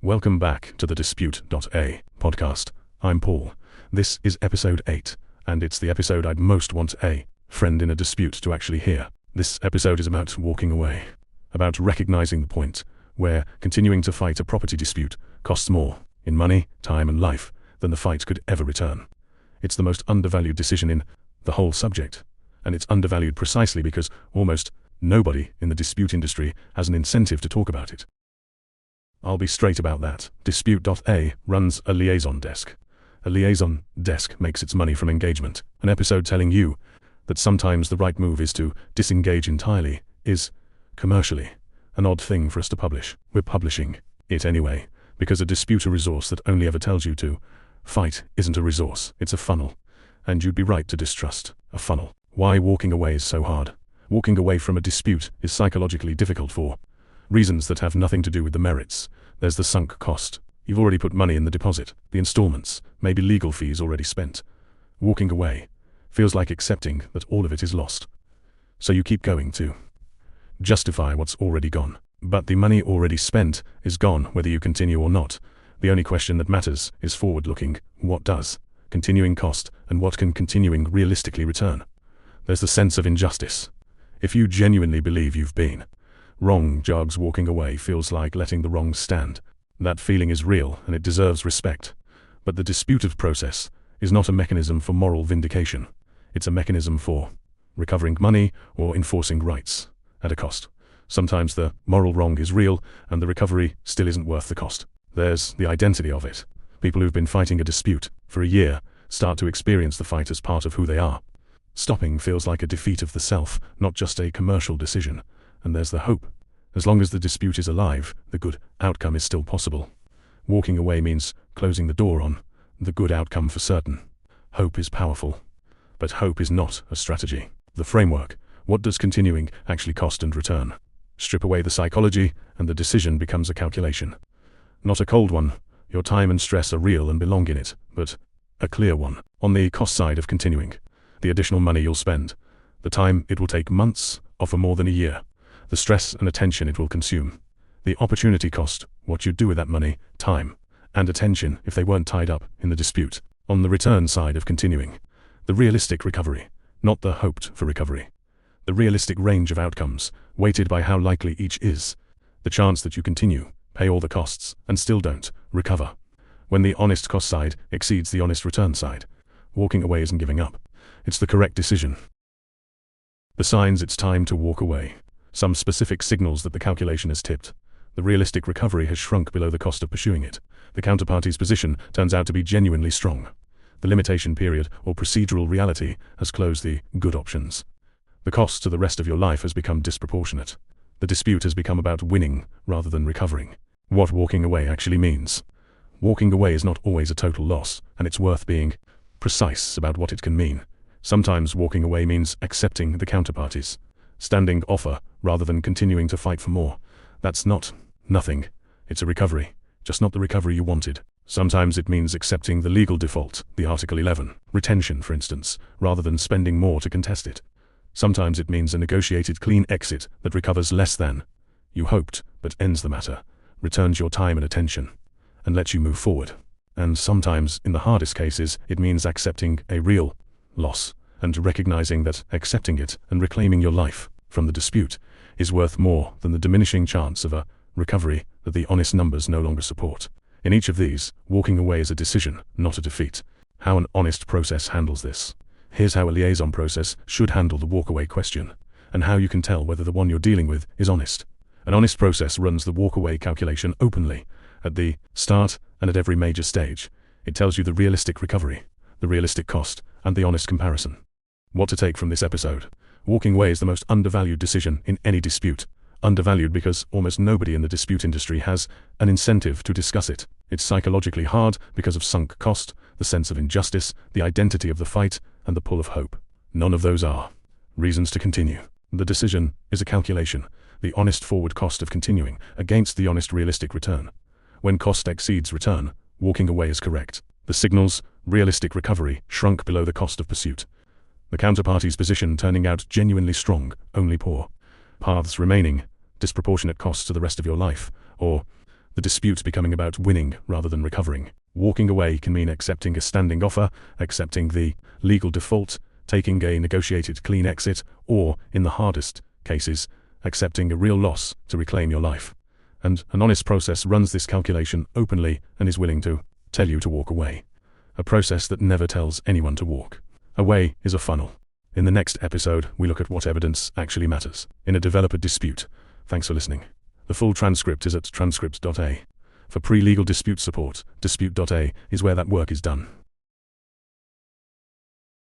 Welcome back to the Dispute.a podcast. I'm Paul. This is episode 8, and it's the episode I'd most want a friend in a dispute to actually hear. This episode is about walking away, about recognizing the point where continuing to fight a property dispute costs more in money, time, and life than the fight could ever return. It's the most undervalued decision in the whole subject, and it's undervalued precisely because almost nobody in the dispute industry has an incentive to talk about it. I'll be straight about that. Dispute.a runs a liaison desk. A liaison desk makes its money from engagement. An episode telling you that sometimes the right move is to disengage entirely is, commercially, an odd thing for us to publish. We're publishing it anyway, because a dispute, a resource that only ever tells you to fight, isn't a resource, it's a funnel. And you'd be right to distrust a funnel. Why walking away is so hard. Walking away from a dispute is psychologically difficult for reasons that have nothing to do with the merits. There's the sunk cost. You've already put money in the deposit, the installments, maybe legal fees already spent. Walking away feels like accepting that all of it is lost. So you keep going to justify what's already gone. But the money already spent is gone whether you continue or not. The only question that matters is forward-looking. What does continuing cost, and what can continuing realistically return? There's the sense of injustice. If you genuinely believe you've been wrong, jugs, walking away feels like letting the wrong stand. That feeling is real and it deserves respect. But the disputed process is not a mechanism for moral vindication. It's a mechanism for recovering money or enforcing rights at a cost. Sometimes the moral wrong is real and the recovery still isn't worth the cost. There's the identity of it. People who've been fighting a dispute for a year start to experience the fight as part of who they are. Stopping feels like a defeat of the self, not just a commercial decision. And there's the hope. As long as the dispute is alive, the good outcome is still possible. Walking away means closing the door on the good outcome for certain. Hope is powerful. But hope is not a strategy. The framework, what does continuing actually cost and return? Strip away the psychology, and the decision becomes a calculation. Not a cold one. Your time and stress are real and belong in it, but a clear one. On the cost side of continuing, the additional money you'll spend, the time it will take months, often more than a year, the stress and attention it will consume, the opportunity cost, what you'd do with that money, time, and attention if they weren't tied up in the dispute. On the return side of continuing, the realistic recovery, not the hoped for recovery. The realistic range of outcomes, weighted by how likely each is. The chance that you continue, pay all the costs, and still don't recover. When the honest cost side exceeds the honest return side, walking away isn't giving up. It's the correct decision. The signs it's time to walk away. Some specific signals that the calculation has tipped. The realistic recovery has shrunk below the cost of pursuing it. The counterparty's position turns out to be genuinely strong. The limitation period or procedural reality has closed the good options. The cost to the rest of your life has become disproportionate. The dispute has become about winning rather than recovering. What walking away actually means. Walking away is not always a total loss, and it's worth being precise about what it can mean. Sometimes walking away means accepting the counterparty's standing offer rather than continuing to fight for more. That's not nothing. It's a recovery, just not the recovery you wanted. Sometimes it means accepting the legal default, the Article 11, retention for instance, rather than spending more to contest it. Sometimes it means a negotiated clean exit that recovers less than you hoped, but ends the matter, returns your time and attention, and lets you move forward. And sometimes, in the hardest cases, it means accepting a real loss, and recognizing that accepting it and reclaiming your life from the dispute is worth more than the diminishing chance of a recovery that the honest numbers no longer support. In each of these, walking away is a decision, not a defeat. How an honest process handles this. Here's how a liaison process should handle the walkaway question, and how you can tell whether the one you're dealing with is honest. An honest process runs the walkaway calculation openly, at the start and at every major stage. It tells you the realistic recovery, the realistic cost, and the honest comparison. What to take from this episode. Walking away is the most undervalued decision in any dispute. Undervalued because almost nobody in the dispute industry has an incentive to discuss it. It's psychologically hard because of sunk cost, the sense of injustice, the identity of the fight, and the pull of hope. None of those are reasons to continue. The decision is a calculation, the honest forward cost of continuing against the honest realistic return. When cost exceeds return, walking away is correct. The signals, realistic recovery, shrunk below the cost of pursuit. The counterparty's position turning out genuinely strong, only poor. Paths remaining, disproportionate costs to the rest of your life, or the dispute becoming about winning rather than recovering. Walking away can mean accepting a standing offer, accepting the legal default, taking a negotiated clean exit, or, in the hardest cases, accepting a real loss to reclaim your life. And an honest process runs this calculation openly and is willing to tell you to walk away. A process that never tells anyone to walk away is a funnel. In the next episode, we look at what evidence actually matters in a developer dispute. Thanks for listening. The full transcript is at transcript.a. For pre-legal dispute support, dispute.a is where that work is done.